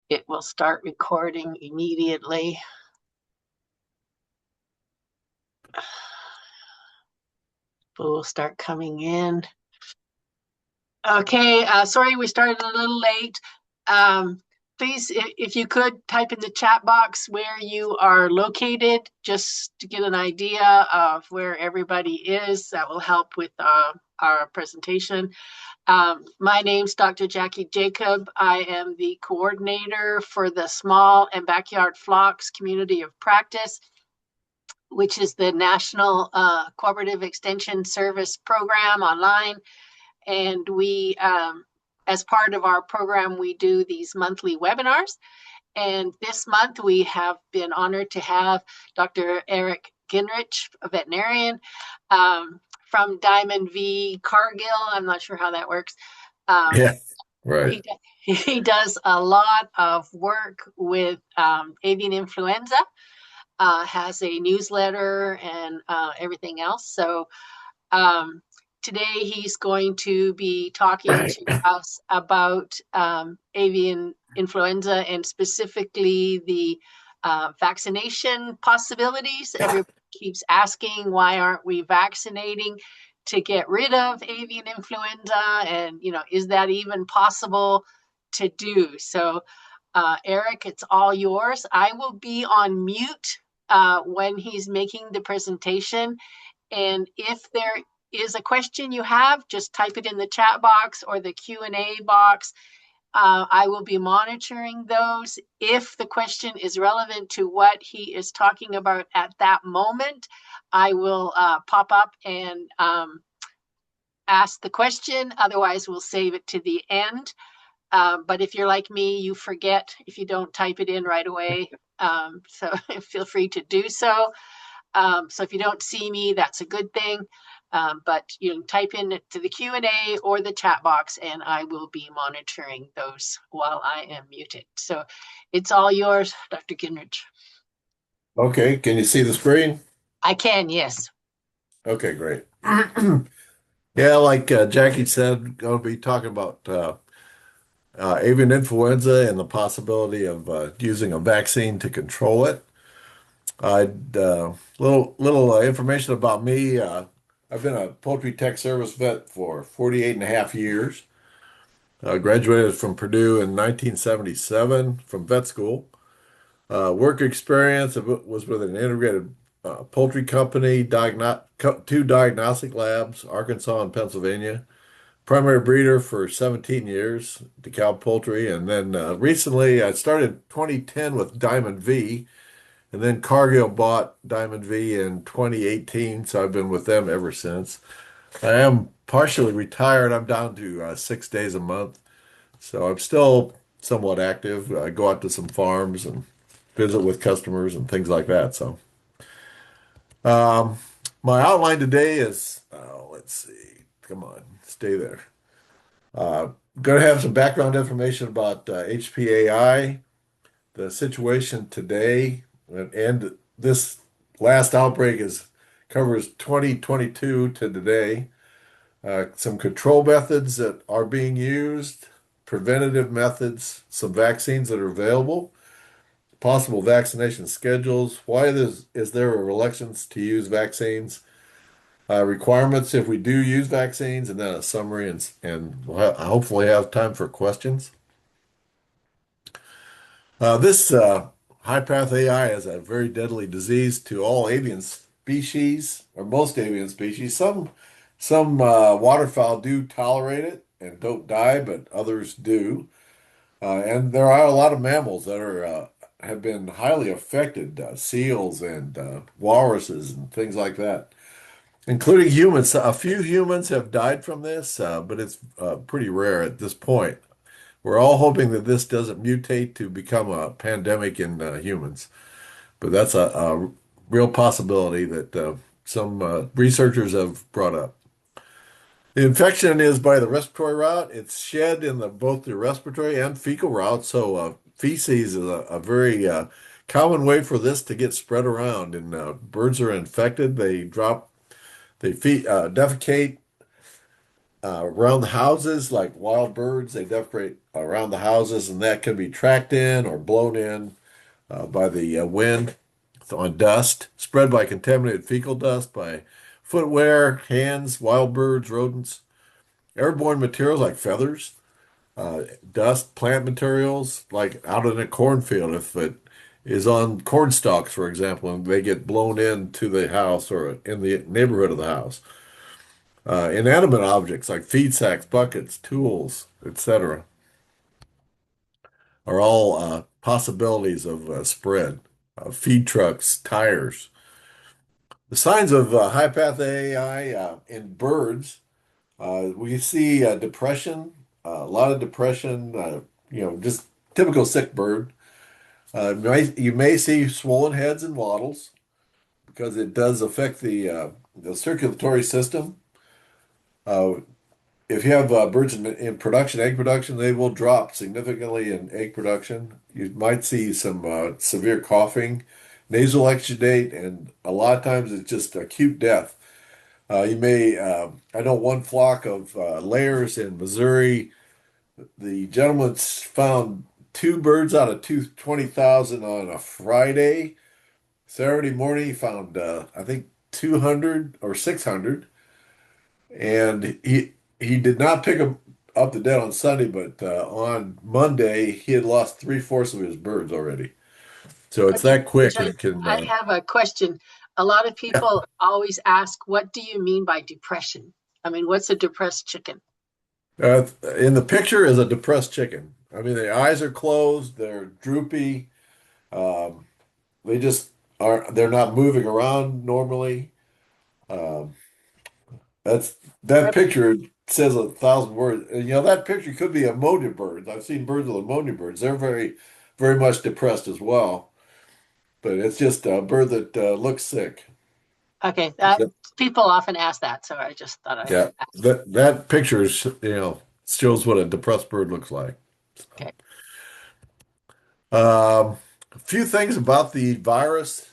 It will start recording immediately. People will start coming in. Okay, sorry we started a little late. Please, if you could type in the chat box where you are located, just to get an idea of where everybody is. That will help with our presentation. My name's Dr. Jackie Jacob. I am the coordinator for the Small and Backyard Flocks Community of Practice, which is the National Cooperative Extension Service Program online. And we, as part of our program, we do these monthly webinars. And this month we have been honored to have Dr. Eric Gingerich, a veterinarian, from Diamond V Cargill. I'm not sure how that works. Yeah, right. He does a lot of work with avian influenza, has a newsletter and everything else. So today he's going to be talking to us about avian influenza and specifically the vaccination possibilities. Everybody keeps asking, why aren't we vaccinating to get rid of avian influenza? And, is that even possible to do? So, Eric, it's all yours. I will be on mute when he's making the presentation. And if there is a question you have, just type it in the chat box or the Q&A box. I will be monitoring those. If the question is relevant to what he is talking about at that moment, I will pop up and ask the question. Otherwise, we'll save it to the end. But if you're like me, you forget if you don't type it in right away. So feel free to do so. So if you don't see me, that's a good thing. But you can type in to the Q&A or the chat box, and I will be monitoring those while I am muted. So it's all yours, Dr. Gingerich. Okay, can you see the screen? I can, yes. Okay, great. Yeah, like Jackie said, going to be talking about avian influenza and the possibility of using a vaccine to control it. I'd little information about me. I've been a poultry tech service vet for 48 and a half years. Graduated from Purdue in 1977 from vet school. Work experience was with an integrated poultry company, two diagnostic labs, Arkansas and Pennsylvania. Primary breeder for 17 years, DeKalb Poultry, and then recently I started 2010 with Diamond V, and then Cargill bought Diamond V in 2018, so I've been with them ever since. I am partially retired. I'm down to 6 days a month, so I'm still somewhat active. I go out to some farms and visit with customers and things like that. So, um, my outline today is, let's see, come on, stay there. Uh, Going to have some background information about HPAI, the situation today, and this last outbreak covers 2022 to today. Some control methods that are being used, preventative methods, some vaccines that are available, possible vaccination schedules. Why is there a reluctance to use vaccines? Requirements if we do use vaccines, and then a summary, and we'll hopefully have time for questions. This high path AI is a very deadly disease to all avian species, or most avian species. Some waterfowl do tolerate it and don't die, but others do. And there are a lot of mammals that are have been highly affected, seals and walruses and things like that, including humans. A few humans have died from this, but it's pretty rare at this point. We're all hoping that this doesn't mutate to become a pandemic in humans, but that's a real possibility that some researchers have brought up. The infection is by the respiratory route. It's shed in both the respiratory and fecal route. So feces is a very common way for this to get spread around. And birds are infected. They defecate around the houses, like wild birds. They defecate around the houses, and that can be tracked in or blown in by the wind on dust, spread by contaminated fecal dust, by footwear, hands, wild birds, rodents, airborne materials like feathers, uh, dust, plant materials, like out in a cornfield. If it is on corn stalks, for example, and they get blown into the house or in the neighborhood of the house. Inanimate objects like feed sacks, buckets, tools, etc., are all possibilities of spread. Feed trucks, tires. The signs of high path AI in birds, we see depression, a lot of depression, just typical sick bird. You may see swollen heads and wattles because it does affect the circulatory system. Uh, if you have birds in production, egg production, they will drop significantly in egg production. You might see some severe coughing, nasal exudate, and a lot of times it's just acute death. I know one flock of layers in Missouri. The gentleman found two birds out of 20,000 on a Friday. Saturday morning, he found, I think, 200 or 600. And he did not pick up the dead on Sunday, but on Monday, he had lost three-fourths of his birds already. So it's Okay, that quick John, and can, I have a question. A lot of people always ask, what do you mean by depression? I mean, what's a depressed chicken? in the picture is a depressed chicken. I mean, the eyes are closed, they're droopy. Um, they just they're not moving around normally. Um, that's that picture says 1,000 words. And, that picture could be ammonia birds. I've seen birds with ammonia birds. They're very, very much depressed as well. But it's just a bird that looks sick. Okay, So, people often ask that, so I just thought I would yeah, ask. that picture is, shows what a depressed bird looks like. Okay. A few things about the virus.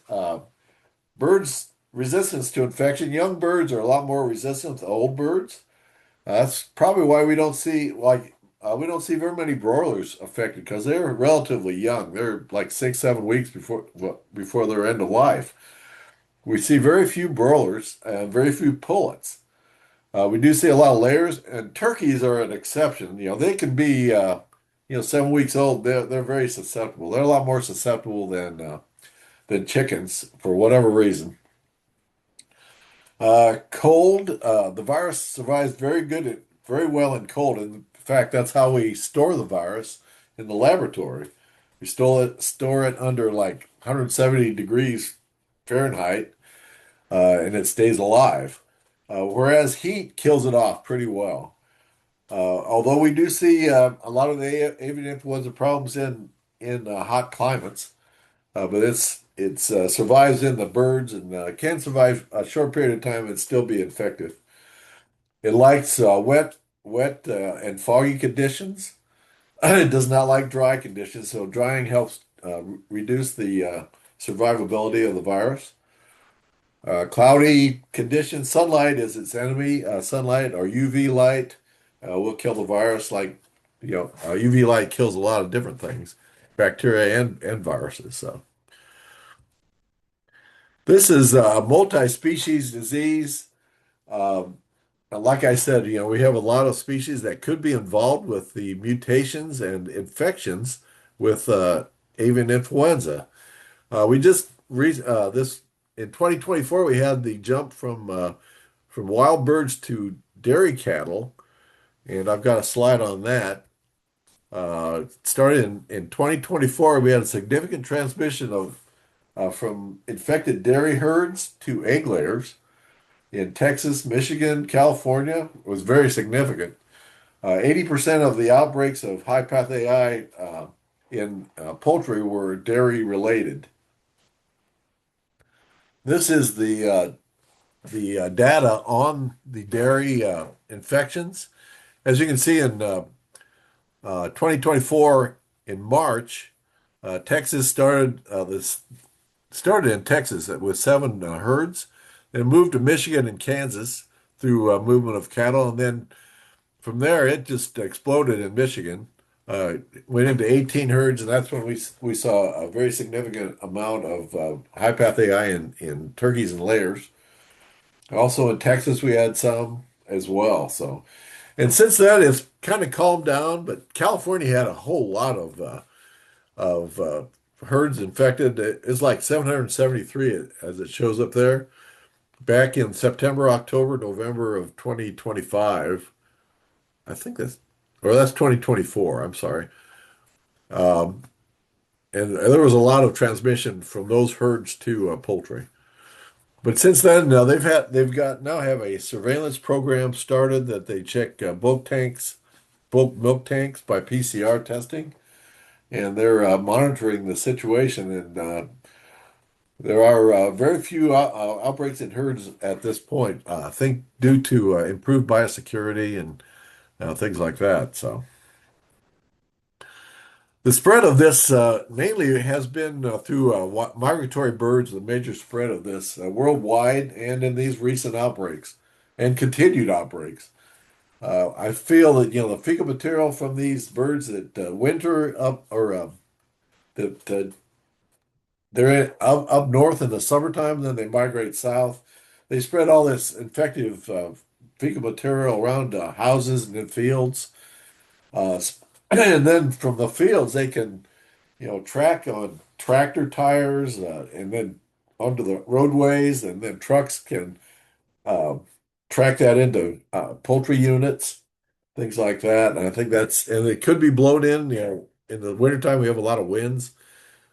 Birds' resistance to infection. Young birds are a lot more resistant to old birds. That's probably why we don't see very many broilers affected because they're relatively young. They're like 6, 7 weeks before their end of life. We see very few broilers and very few pullets. We do see a lot of layers, and turkeys are an exception. They can be 7 weeks old. They're very susceptible. They're a lot more susceptible than chickens for whatever reason. Cold, the virus survives very well in cold. In fact, that's how we store the virus in the laboratory. We store it under like 170 degrees Fahrenheit, and it stays alive. Whereas heat kills it off pretty well. Although we do see a lot of the avian influenza problems in hot climates, but it's survives in the birds and can survive a short period of time and still be infective. It likes wet and foggy conditions. It does not like dry conditions, so drying helps reduce the survivability of the virus. Cloudy conditions, sunlight is its enemy. Sunlight or UV light will kill the virus. UV light kills a lot of different things, bacteria and viruses. So. This is a multi-species disease. Um, like I said, we have a lot of species that could be involved with the mutations and infections with avian influenza. We just re this in 2024 we had the jump from wild birds to dairy cattle, and I've got a slide on that. Started in 2024, we had a significant transmission of from infected dairy herds to egg layers in Texas, Michigan, California was very significant. 80% of the outbreaks of high path AI in poultry were dairy related. This is the data on the dairy infections. As you can see in 2024 in March, Texas started in Texas with seven herds, then moved to Michigan and Kansas through movement of cattle, and then from there, it just exploded in Michigan. Went into 18 herds, and that's when we saw a very significant amount of high path AI in turkeys and layers. Also in Texas, we had some as well. So, and since then, it's kind of calmed down. But California had a whole lot of herds infected. It's like 773 as it shows up there. Back in September, October, November of 2025. I think that's 2024. I'm sorry. Um, and there was a lot of transmission from those herds to poultry. But since then, they've got now have a surveillance program started that they check bulk milk tanks by PCR testing, and they're monitoring the situation. And there are very few outbreaks in herds at this point. I think due to improved biosecurity and things like that. So. The spread of this mainly has been through migratory birds, the major spread of this worldwide and in these recent outbreaks and continued outbreaks. I feel that, the fecal material from these birds that winter up or that they're up north in the summertime, then they migrate south. They spread all this infective fecal material around houses and in fields. Uh, and then from the fields, they can track on tractor tires and then onto the roadways, and then trucks can uh, track that into poultry units, things like that. And I think and it could be blown in. In the wintertime, we have a lot of winds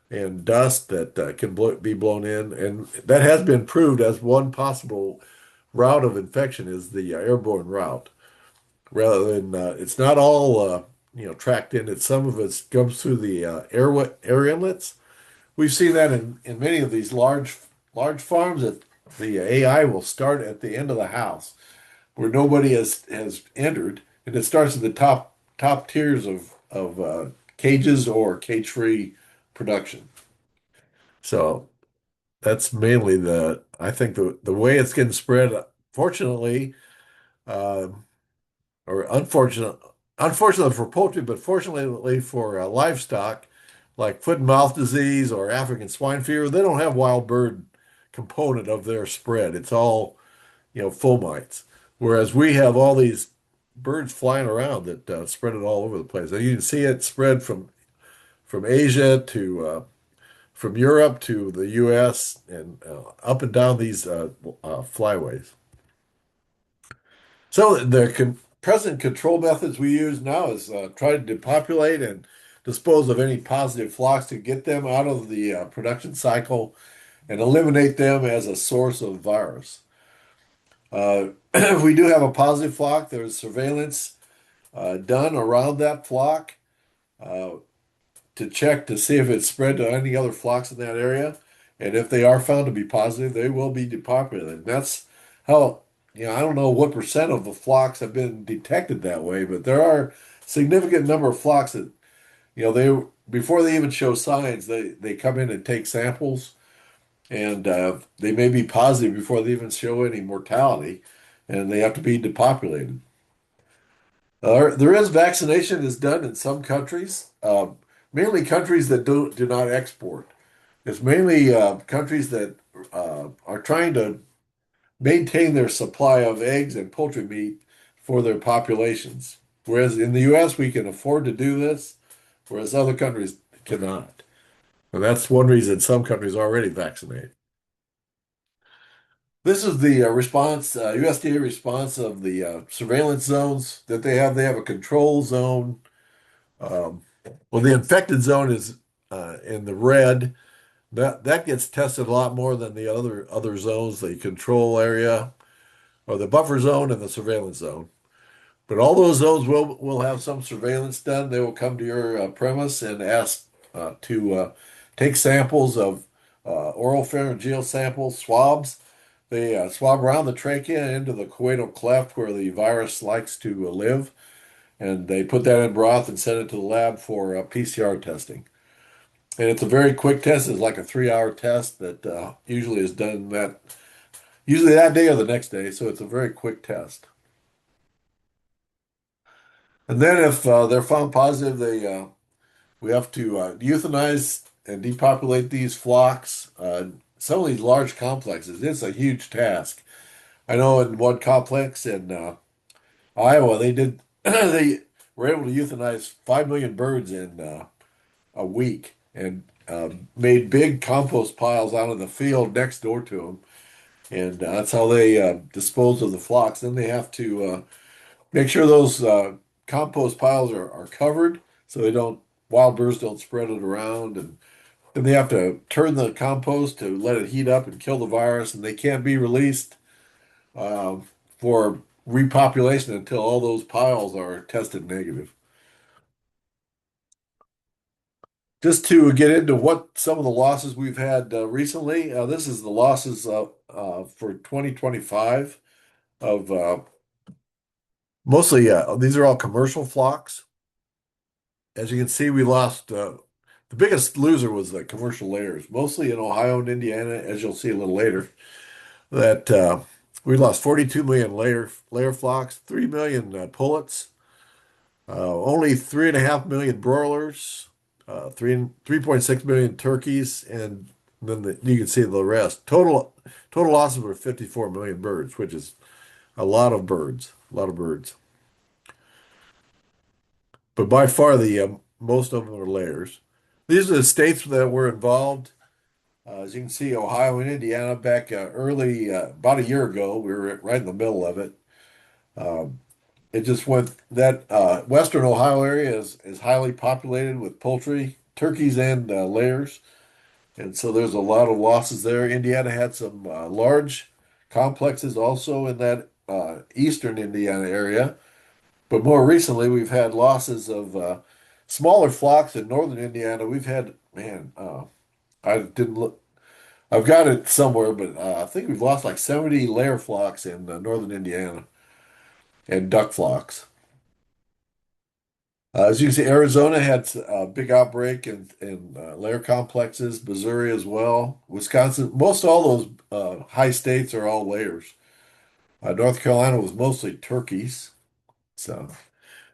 and dust that can be blown in. And that has been proved as one possible route of infection is the airborne route. Rather than, it's not all, tracked in. It's some of it comes through the air inlets. We've seen that in many of these large farms that the AI will start at the end of the house where nobody has entered, and it starts at the top tiers of cages or cage-free production. So that's mainly I think the way it's getting spread. Fortunately, uh, or unfortunately for poultry, but fortunately for livestock, like foot and mouth disease or African swine fever, they don't have wild bird component of their spread. It's all, fomites. Whereas we have all these birds flying around that spread it all over the place. And you can see it spread from Asia to from Europe to the U.S. and up and down these flyways. So the present control methods we use now is try to depopulate and dispose of any positive flocks to get them out of the production cycle and eliminate them as a source of virus. If we do have a positive flock, there's surveillance done around that flock uh, to check to see if it's spread to any other flocks in that area. And if they are found to be positive, they will be depopulated. That's how, I don't know what percent of the flocks have been detected that way, but there are significant number of flocks that, they before they even show signs, they come in and take samples, and they may be positive before they even show any mortality, and they have to be depopulated. There is vaccination is done in some countries, mainly countries that do not export. It's mainly countries that are trying to maintain their supply of eggs and poultry meat for their populations. Whereas in the U.S., we can afford to do this, whereas other countries cannot. And that's one reason some countries already vaccinate. This is the USDA response of the surveillance zones that they have. They have a control zone. Um, well, the infected zone is in the red. That gets tested a lot more than the other zones, the control area or the buffer zone and the surveillance zone. But all those zones will have some surveillance done. They will come to your premise and ask to take samples of oral pharyngeal samples, swabs. They swab around the trachea into the coital cleft where the virus likes to live, and they put that in broth and send it to the lab for PCR testing. And it's a very quick test. It's like a 3-hour test that usually is done usually that day or the next day. So it's a very quick test. And then if they're found positive, we have to euthanize and depopulate these flocks. Some of these large complexes, it's a huge task. I know in one complex in Iowa, they did they were able to euthanize 5 million birds in a week and made big compost piles out in the field next door to them. And that's how they dispose of the flocks. Then they have to make sure those compost piles are covered so they don't wild birds don't spread it around. And then they have to turn the compost to let it heat up and kill the virus, and they can't be released uh, for repopulation until all those piles are tested negative. Just to get into what some of the losses we've had recently, this is the losses for 2025 of mostly, these are all commercial flocks. As you can see, we lost, the biggest loser was the commercial layers, mostly in Ohio and Indiana, as you'll see a little later, that we lost 42 million layer flocks, 3 million pullets, only 3.5 million broilers, 3.6 million turkeys, and then you can see the rest. Total losses were 54 million birds, which is a lot of birds, a lot of birds. But by far the most of them are layers. These are the states that were involved. As you can see, Ohio and Indiana back early, about a year ago, we were right in the middle of it. Um, it just went that Western Ohio area is highly populated with poultry, turkeys, and layers, and so there's a lot of losses there. Indiana had some large complexes also in that eastern Indiana area, but more recently we've had losses of smaller flocks in northern Indiana. We've had, man, I didn't look. I've got it somewhere, but I think we've lost like 70 layer flocks in northern Indiana and duck flocks. As you can see, Arizona had a big outbreak in layer complexes, Missouri as well, Wisconsin. Most all those high states are all layers. North Carolina was mostly turkeys. So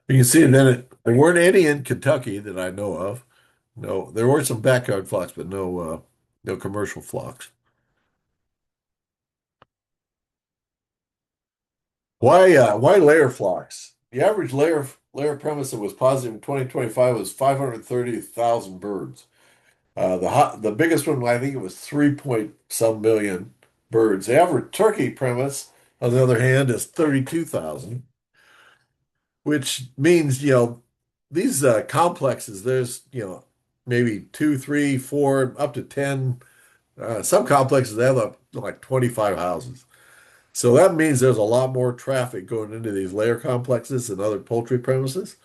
you can see there weren't any in Kentucky that I know of. No, there were some backyard flocks, but no commercial flocks. Why layer flocks? The average layer premise that was positive in 2025 was 530,000 birds. The biggest one, I think it was 3 point some million birds. The average turkey premise, on the other hand, is 32,000, which means, these complexes, there's, maybe two, three, four, up to 10. Some complexes they have like 25 houses. So that means there's a lot more traffic going into these layer complexes and other poultry premises.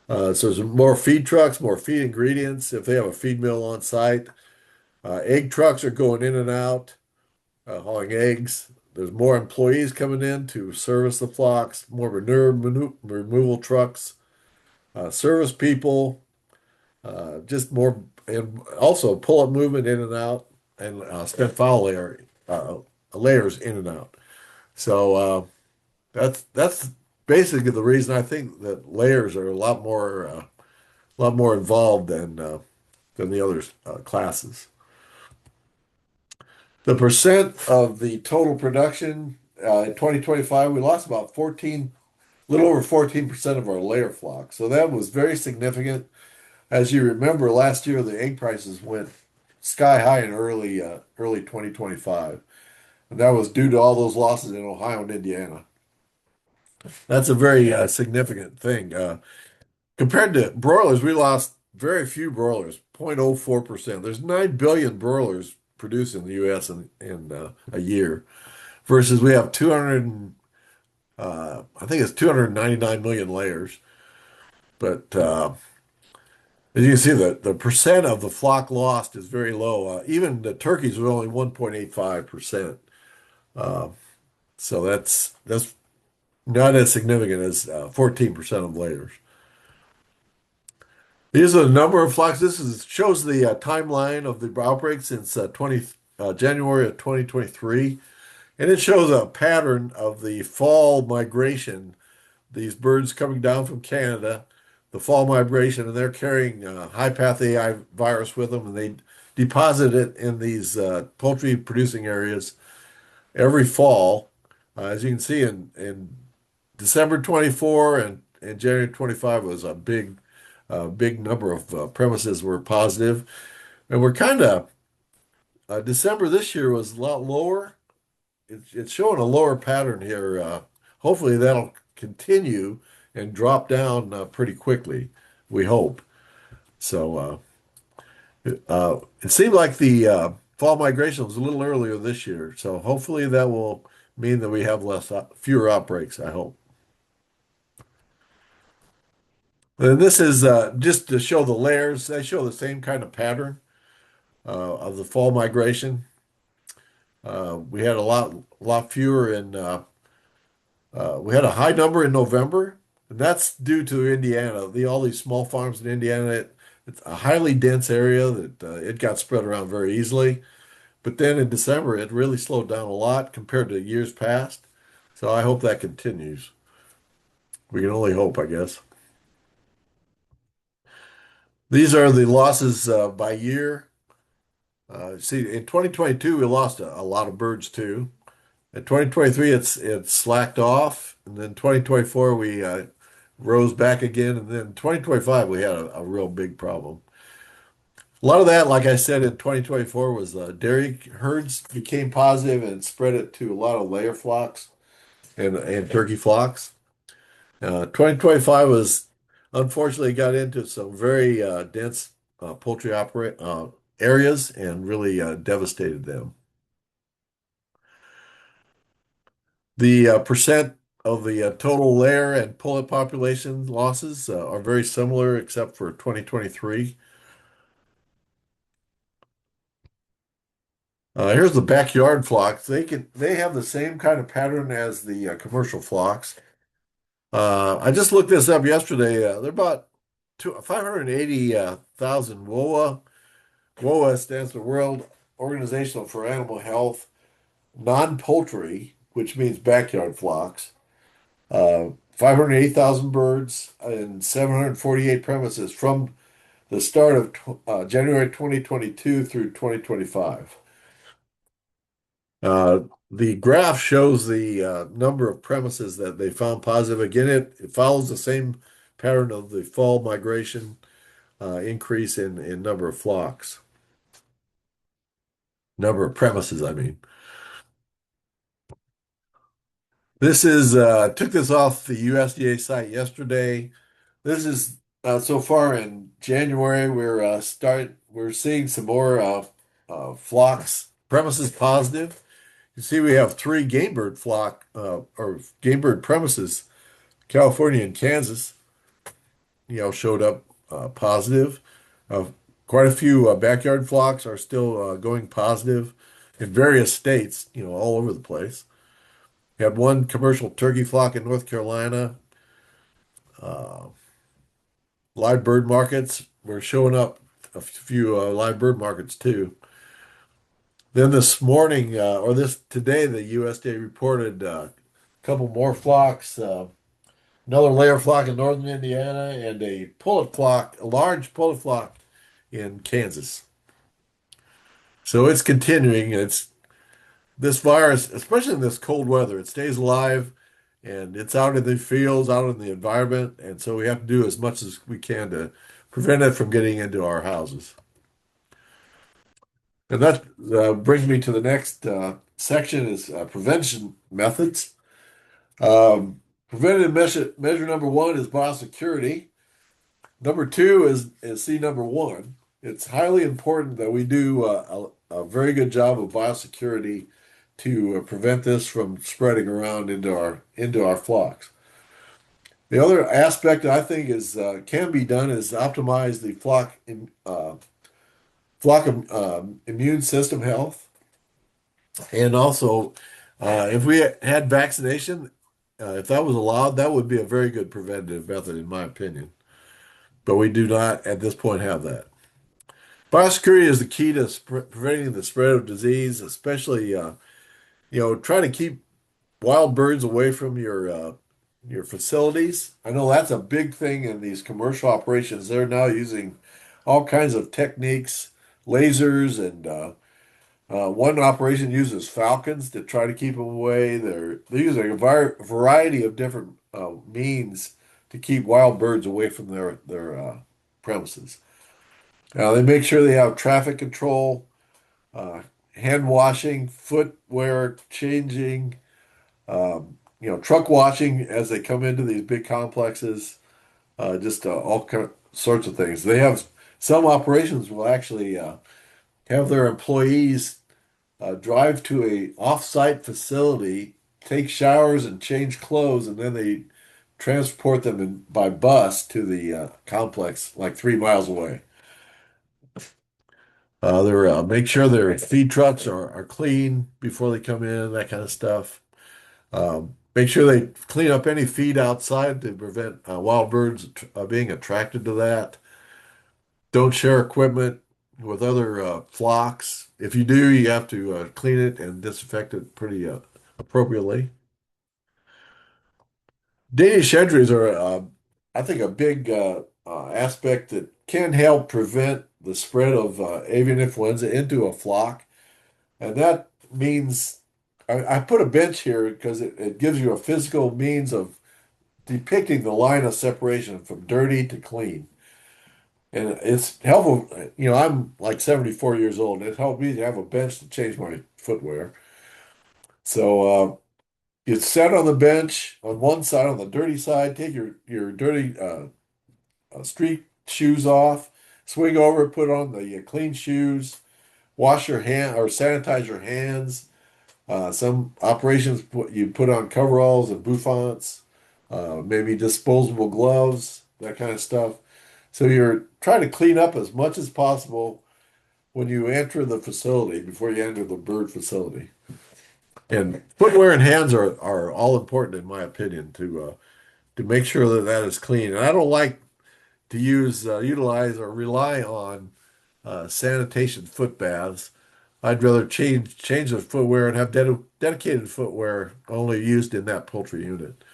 So there's more feed trucks, more feed ingredients if they have a feed mill on site. Egg trucks are going in and out, hauling eggs. There's more employees coming in to service the flocks, more manure removal trucks, service people, just more, and also pull-up movement in and out, and spent fowl layers in and out. So that's basically the reason I think that layers are a lot more involved than the other classes. The percent of the total production in 2025, we lost about 14, little over 14% of our layer flock. So that was very significant. As you remember, last year the egg prices went sky high in early 2025, and that was due to all those losses in Ohio and Indiana. That's a very significant thing. Compared to broilers, we lost very few broilers, 0.04%. There's 9 billion broilers produced in the U.S. in a year, versus we have 200, I think it's 299 million layers. But as you can see, the percent of the flock lost is very low. Even the turkeys were only 1.85%. Uh, so that's not as significant as 14% of layers. These are the number of flocks. Shows the timeline of the outbreak since January of 2023, and it shows a pattern of the fall migration these birds coming down from Canada, the fall migration, and they're carrying high path AI virus with them, and they deposit it in these poultry producing areas every fall. As you can see in December 24 and January 25 was a big number of premises were positive. And we're kind of, December this year was a lot lower. It's showing a lower pattern here. Hopefully that'll continue and drop down pretty quickly, we hope. So it seemed like the fall migration was a little earlier this year. So hopefully that will mean that we have fewer outbreaks, I hope. And this is just to show the layers. They show the same kind of pattern of the fall migration. We had a lot fewer we had a high number in November, and that's due to Indiana. All these small farms in Indiana, it's a highly dense area that it got spread around very easily. But then in December, it really slowed down a lot compared to years past. So I hope that continues. We can only hope, I guess. These are the losses by year. See, in 2022, we lost a lot of birds too. In 2023, it's slacked off, and then 2024 we rose back again, and then 2025 we had a real big problem. A lot of that, like I said, in 2024 was dairy herds became positive and spread it to a lot of layer flocks and turkey flocks. 2025 was unfortunately got into some very dense poultry operate areas and really devastated them. The percent of the total layer and pullet population losses are very similar, except for 2023. Here's the backyard flocks. They have the same kind of pattern as the commercial flocks. I just looked this up yesterday. They're about 580,000 WOA. WOA stands for World Organizational for Animal Health, non-poultry, which means backyard flocks. 508,000 birds and 748 premises from the start of January 2022 through 2025. Uh, the graph shows the number of premises that they found positive. Again, it follows the same pattern of the fall migration increase in number of flocks, number of premises, I mean. This is took this off the USDA site yesterday. This is so far in January. We're seeing some more flocks premises positive. You see, we have three game bird flock or game bird premises, California and Kansas. Showed up positive. Uh, Quite a few backyard flocks are still going positive in various states. All over the place. We had one commercial turkey flock in North Carolina. Uh, Live bird markets were showing up, a few live bird markets too. Then this morning, or this today, the USDA reported a couple more flocks, another layer flock in northern Indiana, and a pullet flock, a large pullet flock in Kansas. So it's continuing. It's this virus, especially in this cold weather, it stays alive and it's out in the fields, out in the environment. And so we have to do as much as we can to prevent it from getting into our houses. And that brings me to the next section is prevention methods. Preventative measure number one is biosecurity. Number two is C number one. It's highly important that we do a very good job of biosecurity to prevent this from spreading around into our flocks. The other aspect I think is can be done is optimize the flock immune system health, and also if we had vaccination, if that was allowed, that would be a very good preventative method, in my opinion. But we do not at this point have that. Biosecurity is the key to preventing the spread of disease, especially try to keep wild birds away from your your facilities. I know that's a big thing in these commercial operations. They're now using all kinds of techniques, lasers, and one operation uses falcons to try to keep them away. They're using a variety of different means to keep wild birds away from their premises. Now they make sure they have traffic control, uh, hand washing, footwear changing, truck washing as they come into these big complexes, just sorts of things. They have some operations will actually have their employees drive to a off-site facility, take showers and change clothes, and then they transport them by bus to the complex like 3 miles away. They're make sure their feed trucks are clean before they come in, that kind of stuff. Make sure they clean up any feed outside to prevent wild birds being attracted to that. Don't share equipment with other flocks. If you do, you have to clean it and disinfect it pretty appropriately. Danish entries are, I think, a big aspect that can help prevent the spread of avian influenza into a flock. And that means I put a bench here because it gives you a physical means of depicting the line of separation from dirty to clean. And it's helpful. I'm like 74 years old, and it helped me to have a bench to change my footwear. So you sit on the bench on one side, on the dirty side, take your dirty street shoes off, swing over, put on the clean shoes, wash your hand or sanitize your hands. Some operations you put on coveralls and bouffants, maybe disposable gloves, that kind of stuff. So you're trying to clean up as much as possible when you enter the facility before you enter the bird facility. And footwear and hands are all important in my opinion to make sure that that is clean. And I don't like to utilize or rely on sanitation foot baths. I'd rather change the footwear and have dedicated footwear only used in that poultry unit.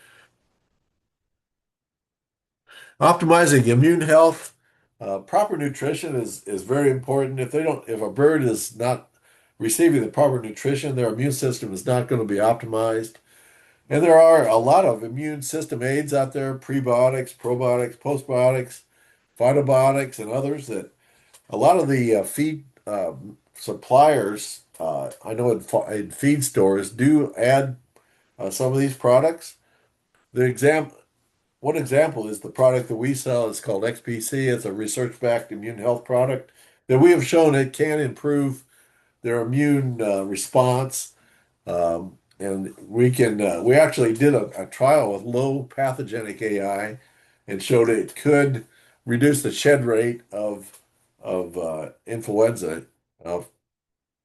Optimizing immune health, proper nutrition is very important. If a bird is not receiving the proper nutrition, their immune system is not going to be optimized. And there are a lot of immune system aids out there, prebiotics, probiotics, postbiotics, phytobiotics, and others that a lot of the feed suppliers, I know in feed stores, do add some of these products. The example, one example is the product that we sell. It's called XPC. It's a research-backed immune health product that we have shown it can improve their immune response. And we actually did a trial with low pathogenic AI and showed it could reduce the shed rate of influenza uh,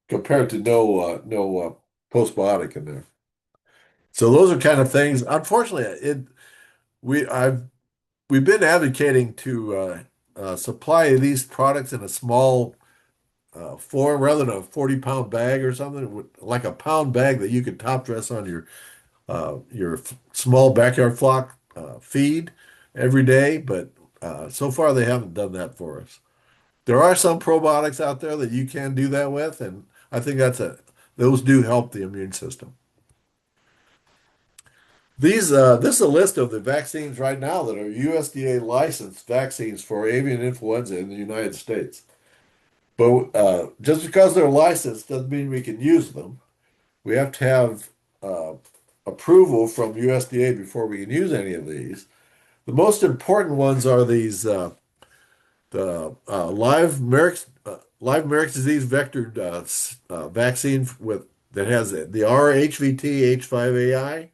compared to no postbiotic in there. So those are kind of things. Unfortunately, it we I've we've been advocating to supply these products in a small form rather than a 40-pound bag or something, like a pound bag that you could top dress on your small backyard flock feed every day. But so far they haven't done that for us. There are some probiotics out there that you can do that with, and I think those do help the immune system. This is a list of the vaccines right now that are USDA licensed vaccines for avian influenza in the United States. But just because they're licensed doesn't mean we can use them. We have to have uh, approval from USDA before we can use any of these. The most important ones are these the live Merrick's disease vector vaccine with that has the RHVT H5AI.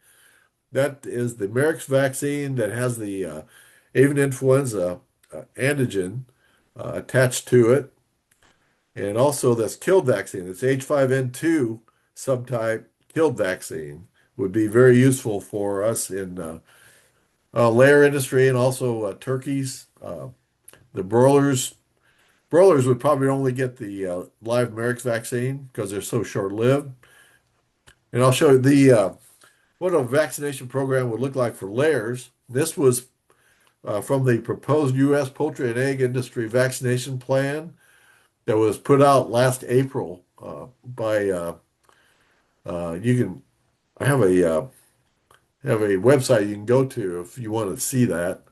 That is the Merrick's vaccine that has the avian influenza antigen attached to it, and also this killed vaccine. It's H5N2 subtype killed vaccine would be very useful for us in layer industry and also turkeys. The broilers would probably only get the live Merrick's vaccine because they're so short-lived. And I'll show you what a vaccination program would look like for layers. This was from the proposed U.S. poultry and egg industry vaccination plan that was put out last April by you can I have a website you can go to if you want to see that.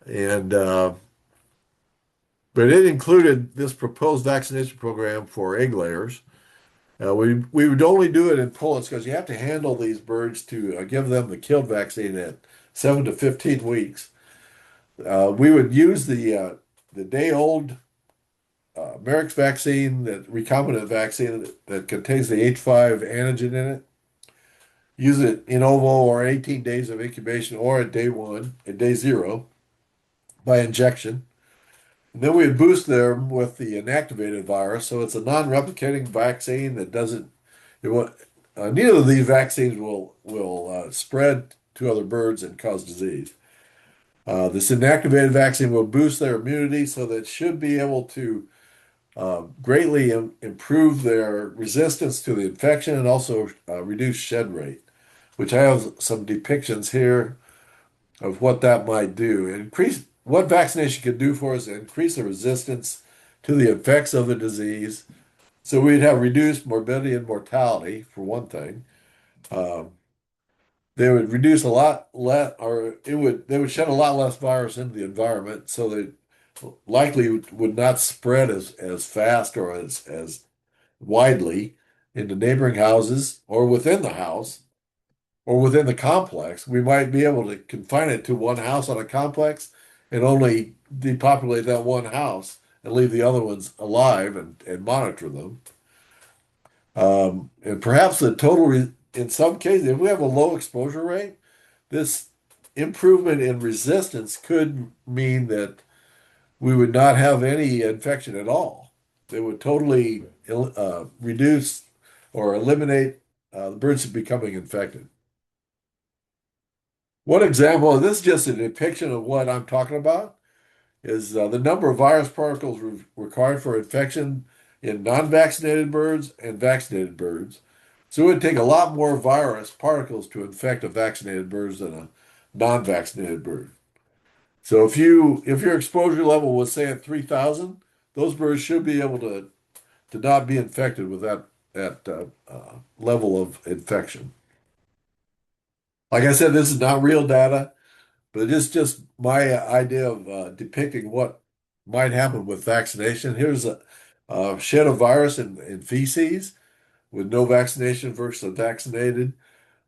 And but it included this proposed vaccination program for egg layers. We would only do it in pullets because you have to handle these birds to give them the killed vaccine at 7 to 15 weeks. We would use the day old Merrick's vaccine, that recombinant vaccine that contains the H5 antigen in it. Use it in ovo or 18 days of incubation or at day one, at day zero by injection. And then we would boost them with the inactivated virus. So it's a non-replicating vaccine that doesn't, it will, neither of these vaccines will spread to other birds and cause disease. This inactivated vaccine will boost their immunity so that it should be able to greatly improve their resistance to the infection and also reduce shed rate, which I have some depictions here of what that might do. Increase what vaccination can do for us, increase the resistance to the effects of the disease. So we'd have reduced morbidity and mortality, for one thing. Um, they would reduce a lot less, or they would shed a lot less virus into the environment, so they likely would not spread as fast or as widely into neighboring houses or within the house or within the complex. We might be able to confine it to one house on a complex and only depopulate that one house and leave the other ones alive and monitor them. And perhaps in some cases, if we have a low exposure rate, this improvement in resistance could mean that we would not have any infection at all. They would totally reduce or eliminate the birds becoming infected. One example, this is just a depiction of what I'm talking about, is the number of virus particles required for infection in non-vaccinated birds and vaccinated birds. So it would take a lot more virus particles to infect a vaccinated bird than a non-vaccinated bird. So if your exposure level was say at 3,000, those birds should be able to not be infected with that level of infection. Like I said, this is not real data, but it's just my idea of depicting what might happen with vaccination. Here's a shed of virus in feces with no vaccination versus vaccinated.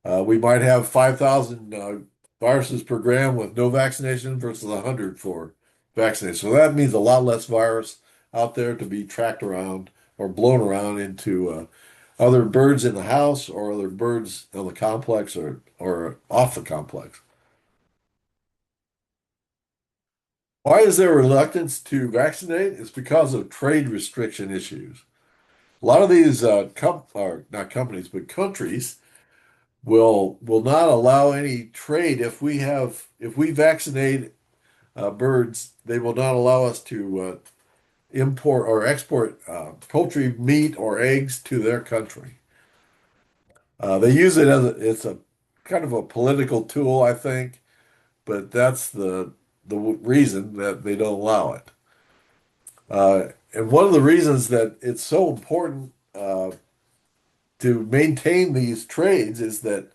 We might have 5,000 viruses per gram with no vaccination versus 100 for vaccination. So that means a lot less virus out there to be tracked around or blown around into other birds in the house or other birds on the complex or off the complex. Why is there reluctance to vaccinate? It's because of trade restriction issues. A lot of these or not companies, but countries will not allow any trade if we vaccinate birds. They will not allow us to import or export poultry meat or eggs to their country. They use it it's a kind of a political tool, I think, but that's the reason that they don't allow it. And one of the reasons that it's so important to maintain these trades is that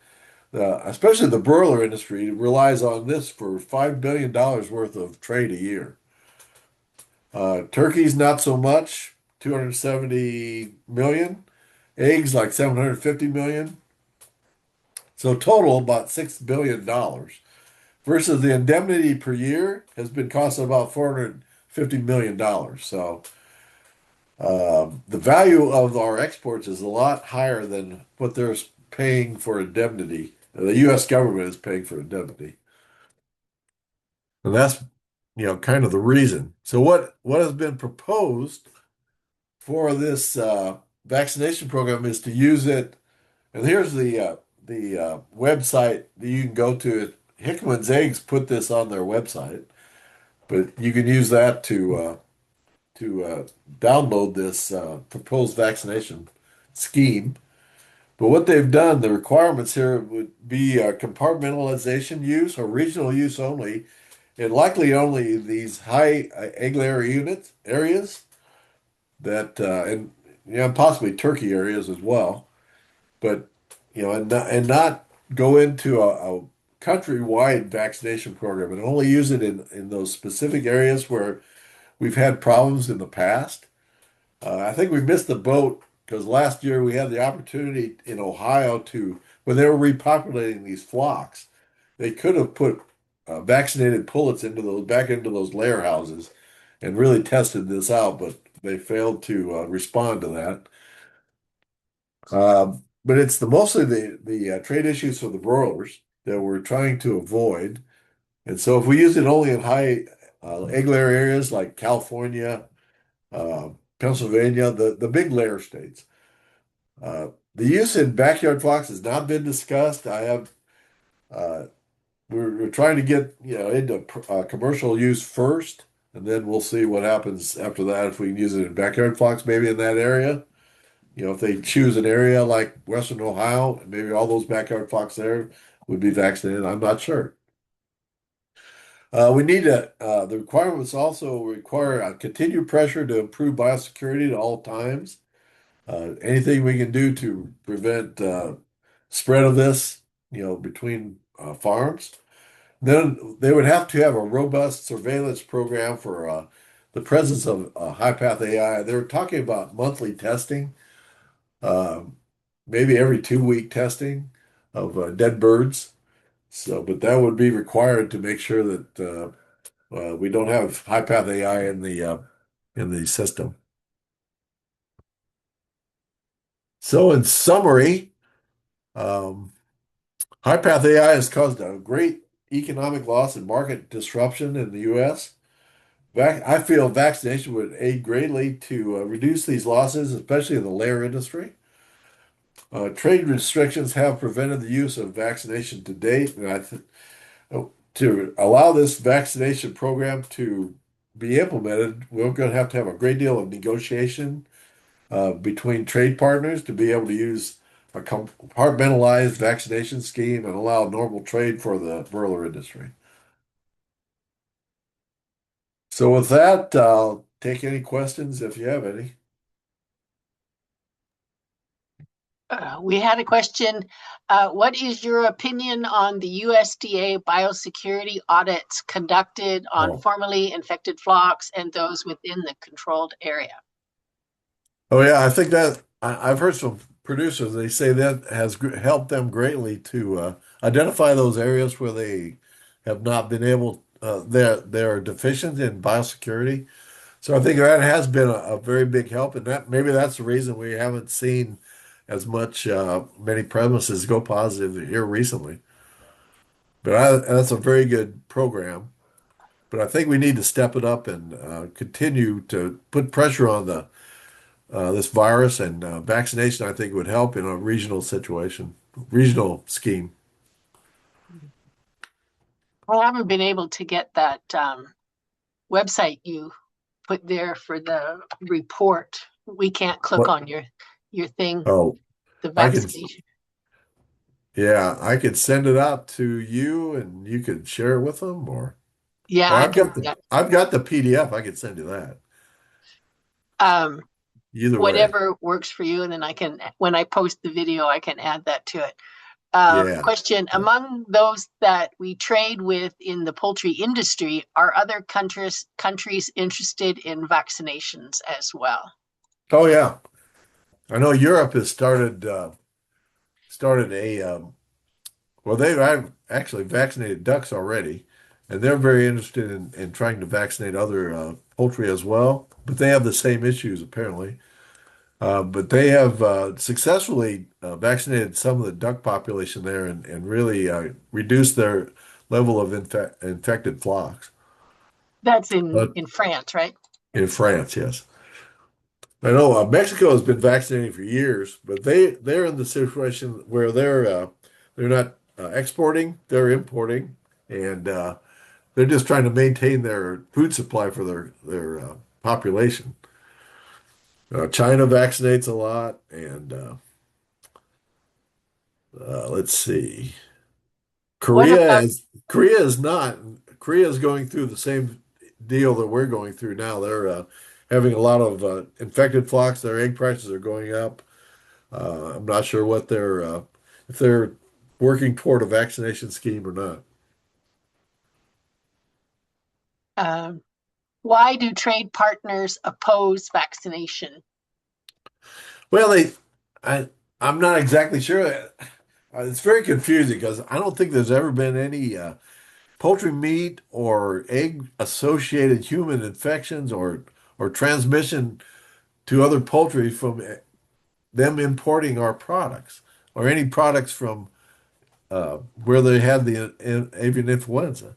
especially the broiler industry relies on this for $5 billion worth of trade a year. Turkeys, not so much, 270 million. Eggs, like 750 million. So total, about $6 billion versus the indemnity per year has been costing about $450 million. So the value of our exports is a lot higher than what they're paying for indemnity. The U.S. government is paying for indemnity. And that's, kind of the reason. So what has been proposed for this vaccination program is to use it. And here's the website that you can go to. Hickman's Eggs put this on their website, but you can use that to download this proposed vaccination scheme. But what they've done, the requirements here would be compartmentalization use or regional use only, and likely only these high egg layer unit areas that, and possibly turkey areas as well. But and not go into a countrywide vaccination program and only use it in those specific areas where we've had problems in the past. I think we missed the boat because last year we had the opportunity in Ohio when they were repopulating these flocks, they could have put vaccinated pullets back into those lair houses and really tested this out, but they failed to respond to that. But it's mostly the trade issues for the broilers that we're trying to avoid. And so if we use it only in high egg layer areas like California, uh, Pennsylvania, the big layer states. The use in backyard flocks has not been discussed. Uh, we're trying to get into commercial use first, and then we'll see what happens after that if we can use it in backyard flocks, maybe in that area. If they choose an area like Western Ohio, maybe all those backyard flocks there would be vaccinated. I'm not sure. The requirements also require continued pressure to improve biosecurity at all times. Anything we can do to prevent spread of this, between farms. Then they would have to have a robust surveillance program for the presence of high path AI. They're talking about monthly testing, um, maybe every 2 week testing of dead birds. So, but that would be required to make sure that we don't have high path AI in the system. So, in summary, um, high path AI has caused a great economic loss and market disruption in the U.S. I feel vaccination would aid greatly to reduce these losses, especially in the layer industry. Trade restrictions have prevented the use of vaccination to date, and to allow this vaccination program to be implemented, we're going to have a great deal of negotiation between trade partners to be able to use a compartmentalized vaccination scheme and allow normal trade for the broiler industry. So with that, I'll take any questions if you have any. We had a question. What is your opinion on the USDA biosecurity audits conducted on Oh, formerly infected flocks and those within the controlled area? oh yeah, I think that I've heard some producers, they say that has helped them greatly to identify those areas where they have not been able, they're deficient in biosecurity. So I think that has been a very big help, and that maybe that's the reason we haven't seen as many premises go positive here recently. But that's a very good program. But I think we need to step it up and continue to put pressure on the this virus, and vaccination. I think would help in a regional situation, regional scheme. I haven't been able to get that website you put there for the report. We can't click What? on your thing, Oh, the I can. vaccination. Yeah, I could send it out to you, and you could share it with them, Yeah, or I I've can got do the that. I've got the PDF. I could send you that. Um, Either way. Whatever works for you, and then when I post the video, I can add that to it. Yeah. Question, among those that we trade with in the poultry industry, are other countries interested in vaccinations as well? Oh yeah. I know Europe has started a well, I've actually vaccinated ducks already, and they're very interested in trying to vaccinate other poultry as well. But they have the same issues apparently. But they have successfully vaccinated some of the duck population there, and really reduced their level of infected flocks. That's But in France, right? in France, yes. I know Mexico has been vaccinating for years, but they're in the situation where they're not exporting, they're importing, and they're just trying to maintain their food supply for their population. China vaccinates a lot, and Let's see. What about Korea is not. Korea is going through the same deal that we're going through now. They're having a lot of infected flocks. Their egg prices are going up. I'm not sure what they're if they're working toward a vaccination scheme or not. um, why do trade partners oppose vaccination? Well, I, I'm not exactly sure. It's very confusing because I don't think there's ever been any poultry meat or egg associated human infections or transmission to other poultry from them importing our products or any products from where they had the avian influenza.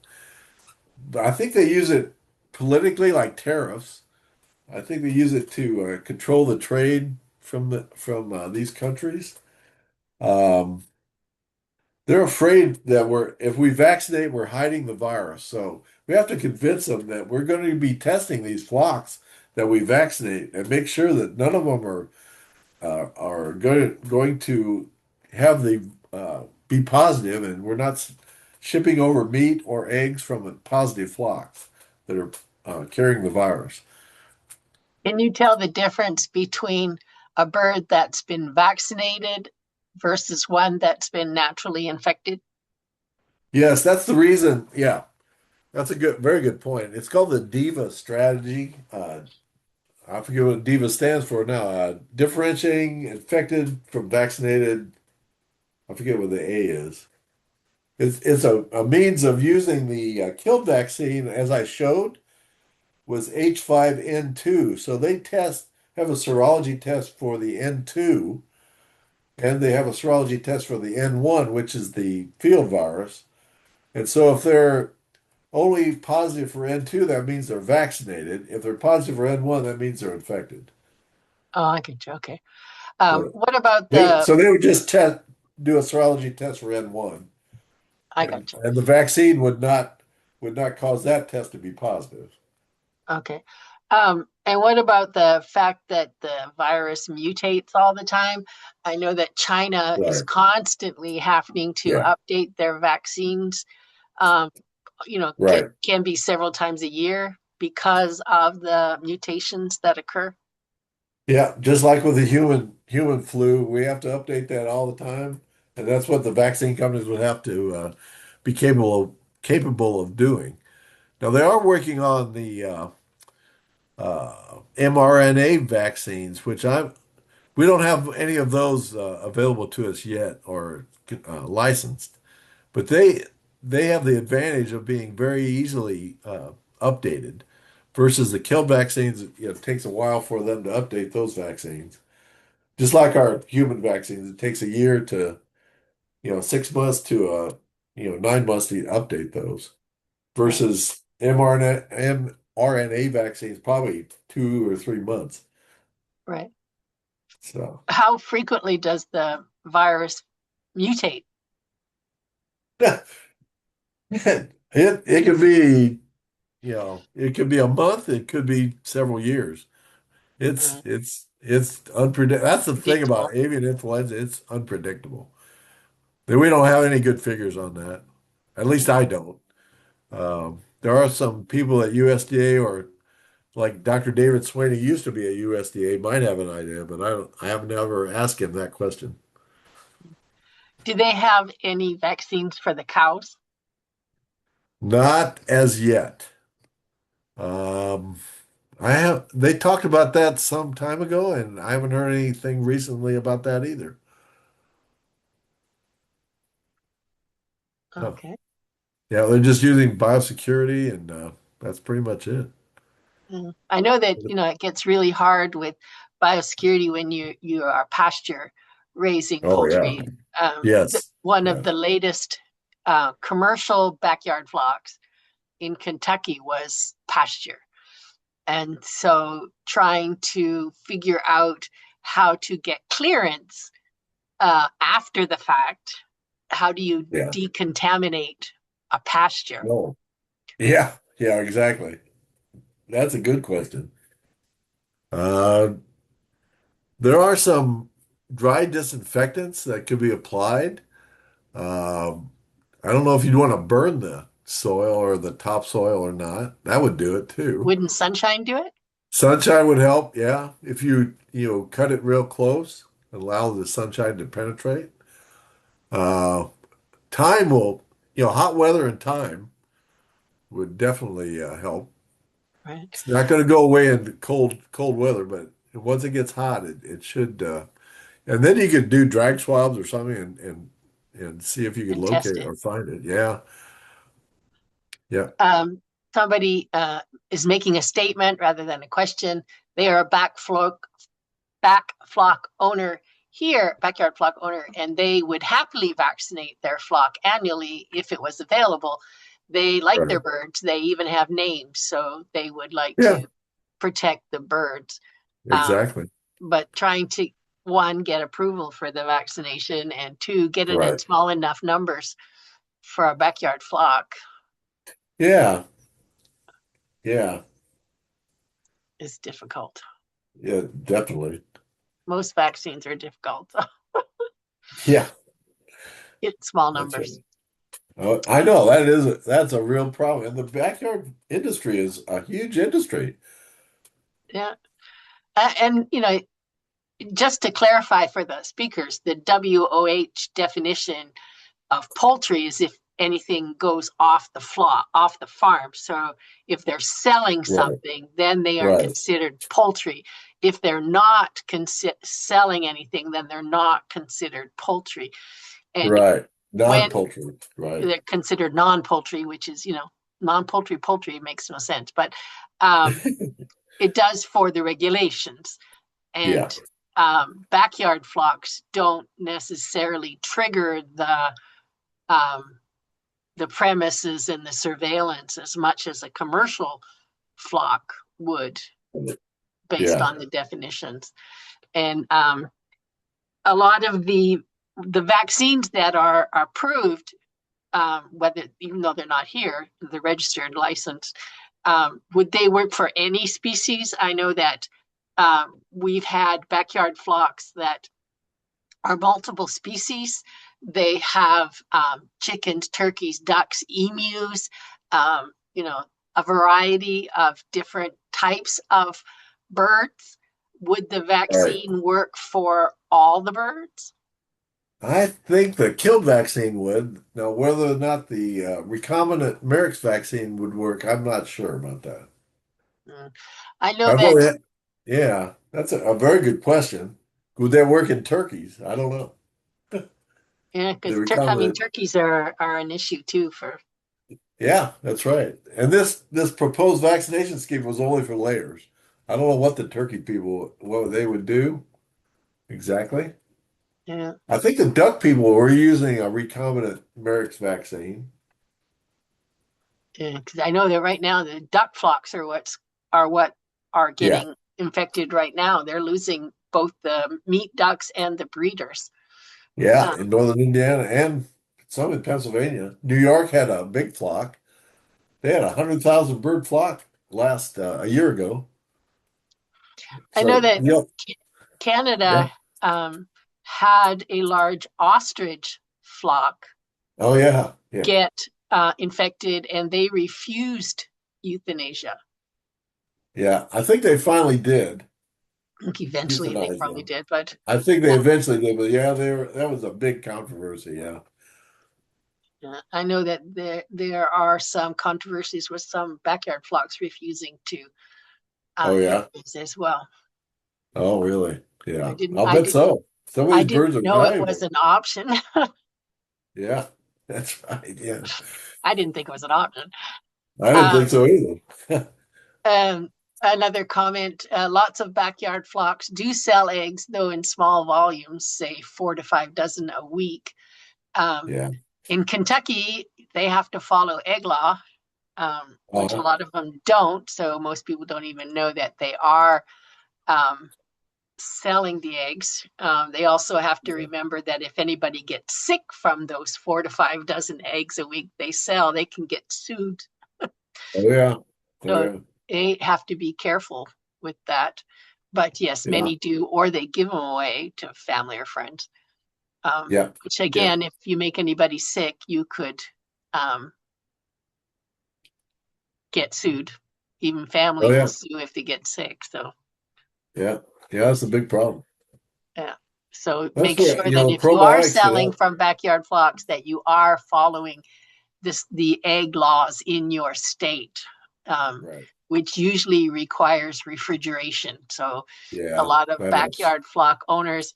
But I think they use it politically, like tariffs. I think they use it to control the trade from these countries. Um, they're afraid that if we vaccinate, we're hiding the virus. So we have to convince them that we're going to be testing these flocks that we vaccinate and make sure that none of them are going to have the be positive, and we're not shipping over meat or eggs from positive flocks that are carrying the virus. Can you tell the difference between a bird that's been vaccinated versus one that's been naturally infected? Yes, that's the reason. Yeah, that's a very good point. It's called the DIVA strategy. I forget what DIVA stands for now. Differentiating infected from vaccinated. I forget what the A is. It's a means of using the killed vaccine, as I showed, was H5N2. So they have a serology test for the N2, and they have a serology test for the N1, which is the field virus. And so if they're only positive for N2, that means they're vaccinated. If they're positive for N1, that means they're infected. Oh, I get you. Okay. So What about they the, so they would just do a serology test for N1, I and got you. and the vaccine would not cause that test to be positive. Okay. And what about the fact that the virus mutates all the time? I know that China is Right. constantly having to Yeah. update their vaccines. Um, Right. can be several times a year because of the mutations that occur. Yeah. Just like with the human flu, we have to update that all the time, and that's what the vaccine companies would have to be capable of doing. Now they are working on the mRNA vaccines, which we don't have any of those available to us yet or licensed, but they have the advantage of being very easily updated versus the kill vaccines. It takes a while for them to update those vaccines. Just like our human vaccines, it takes a year to 6 months to 9 months to update those Right, versus mRNA vaccines probably 2 or 3 months. right. So How frequently does the virus mutate? it could be, it could be a month, it could be several years. It's unpredictable. That's the thing Predictable. about avian influenza. It's unpredictable. We don't have any good figures on that. At least I don't. There are some people at USDA or like Dr. David Swain, who used to be at USDA, might have an idea, but I have never asked him that question. Do they have any vaccines for the cows? Not as yet. Um, they talked about that some time ago, and I haven't heard anything recently about that either. Huh. Okay. Yeah, they're just using biosecurity, and that's pretty much it. I know that, it gets really hard with biosecurity when you are pasture raising Oh yeah. poultry. Yes. One of Yeah. the latest commercial backyard flocks in Kentucky was pasture. And so trying to figure out how to get clearance after the fact, how do you Yeah. decontaminate a pasture? No. Yeah. Yeah, exactly. That's a good question. Uh, there are some. dry disinfectants that could be applied. Um, I don't know if you'd want to burn the soil or the topsoil or not. That would do it too. Wouldn't sunshine do it? Sunshine would help, yeah. If you cut it real close, allow the sunshine to penetrate. Uh, time hot weather and time would definitely help. Right. It's not going to go away in cold weather, but once it gets hot, it should. And then you could do drag swabs or something and see if you could And locate test it it. or find it. Yeah, yeah, Um, Somebody is making a statement rather than a question. They are a back flock owner here, backyard flock owner, and they would happily vaccinate their flock annually if it was available. They like their right. birds. They even have names, so they would like Yeah, to protect the birds. Um, exactly. but trying to, one, get approval for the vaccination, and two, get it in Right. small enough numbers for a backyard flock Yeah, yeah, is difficult. yeah, definitely. Most vaccines are difficult Yeah, in small that's right. numbers. I know that's a real problem. And the backyard industry is a huge industry. Yeah. And, just to clarify for the speakers, the WOH definition of poultry is if anything goes off the farm. So if they're selling Right, something, then they are right, considered poultry. If they're not selling anything, then they're not considered poultry. And right. when Non-poultry. Right. they're considered non-poultry, which is, non-poultry poultry makes no sense, but um, it does for the regulations. Yeah. And backyard flocks don't necessarily trigger um, the premises and the surveillance as much as a commercial flock would, based Yeah. on the definitions. And a lot of the vaccines that are approved, whether even though they're not here, the registered license, would they work for any species? I know that we've had backyard flocks that are multiple species. They have chickens, turkeys, ducks, emus, a variety of different types of birds. Would the Right. vaccine work for all the birds? I think the kill vaccine would. Now, whether or not the recombinant Merrick's vaccine would work, I'm not sure about that. Mm. I know I've that, only had, yeah, that's a very good question. Would that work in turkeys? I don't know. yeah, The because recombinant, turkeys are an issue too for. yeah, that's right. And this proposed vaccination scheme was only for layers. I don't know what the turkey people what they would do exactly. Yeah, I think the duck people were using a recombinant Merrick's vaccine. yeah, because I know that right now the duck flocks are what are Yeah. getting infected right now. They're losing both the meat ducks and the breeders. Yeah, Um, in northern Indiana and some in Pennsylvania. New York had a big flock. They had 100,000 bird flock last a year ago. I know So, that yeah. Canada had a large ostrich flock Oh yeah. Yeah. get infected, and they refused euthanasia. Yeah. I think they finally did I think eventually they euthanize probably them. did, but I think they yeah, eventually did, but yeah, that was a big controversy. Yeah. yeah. I know that there are some controversies with some backyard flocks refusing to Oh yeah. euthanize as well. Oh really? I Yeah. didn't I'll I bet didn't so. Some of I these didn't birds are know it was valuable. an option. Yeah. That's right. Yeah. I didn't think it was an option. I didn't think Um, so either. um, Another comment, lots of backyard flocks do sell eggs, though in small volumes, say 4 to 5 dozen a week. Um, Yeah. in Kentucky, they have to follow egg law, which a Uh, lot of them don't. So most people don't even know that they are um, selling the eggs. They also have to remember that if anybody gets sick from those 4 to 5 dozen eggs a week they sell, they can get sued. oh yeah. Oh So yeah. they have to be careful with that. But yes, Yeah. many do, or they give them away to family or friends. Yeah. Which Yeah. again, if you make anybody sick, you could um, get sued. Even Oh family will yeah. sue if they get sick. So Yeah. Yeah. That's a big problem. yeah. So That's make where, sure that if you are probiotics could selling help. from backyard flocks, that you are following the egg laws in your state, um, Right. which usually requires refrigeration. So a Yeah. lot of I know. backyard flock owners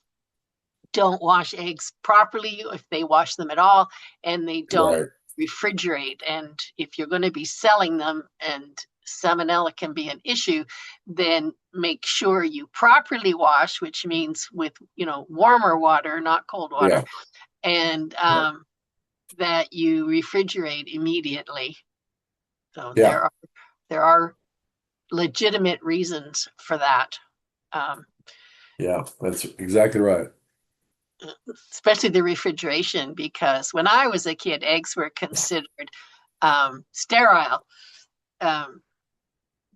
don't wash eggs properly, if they wash them at all, and they don't Right. refrigerate. And if you're going to be selling them and salmonella can be an issue, then make sure you properly wash, which means with warmer water, not cold water, Yeah. and Yeah. that you refrigerate immediately. So Yeah. there are legitimate reasons for that. Um, Yeah. That's exactly right. Especially the refrigeration, because when I was a kid, eggs were considered sterile. Um,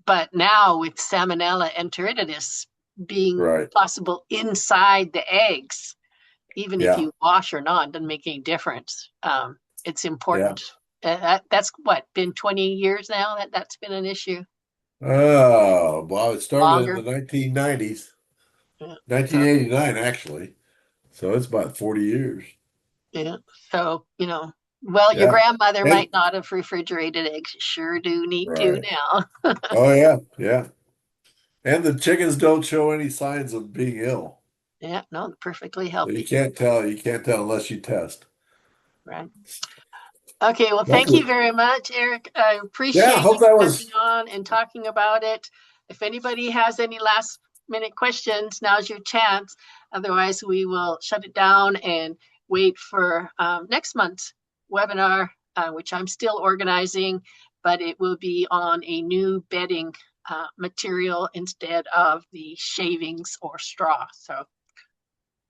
but now with Salmonella enteritidis being Right. possible inside the eggs, even if Yeah. you wash or not, doesn't make any difference. It's Yeah. important. That's what, been 20 years now that that's been an issue. Oh, well, it started in the Longer. 1990s, Yeah. So 1989 actually. So it's about 40 years. yeah. So well, your Yeah. grandmother And might not have refrigerated eggs. Sure do need to right. now. Oh yeah. Yeah. And the chickens don't show any signs of being ill. Yeah, no, perfectly So you healthy. can't tell. You can't tell unless you test. Right. Okay, well, thank you Lovely. very much, Eric. I Yeah, I appreciate hope you that jumping was. on and talking about it. If anybody has any last minute questions, now's your chance. Otherwise, we will shut it down and wait for next month's webinar, which I'm still organizing, but it will be on a new bedding material instead of the shavings or straw. So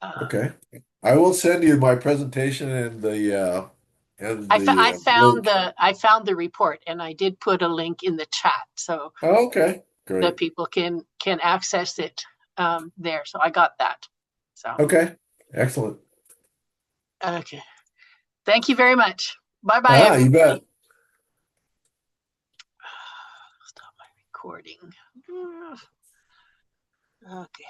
uh, Okay. I will send you my presentation and I the found link. the report, and I did put a link in the chat so Oh, okay. that Great. people can access it there. So I got that. So Okay. Excellent. okay, thank you very much. Bye bye, You everybody. bet. Stop my recording. Okay.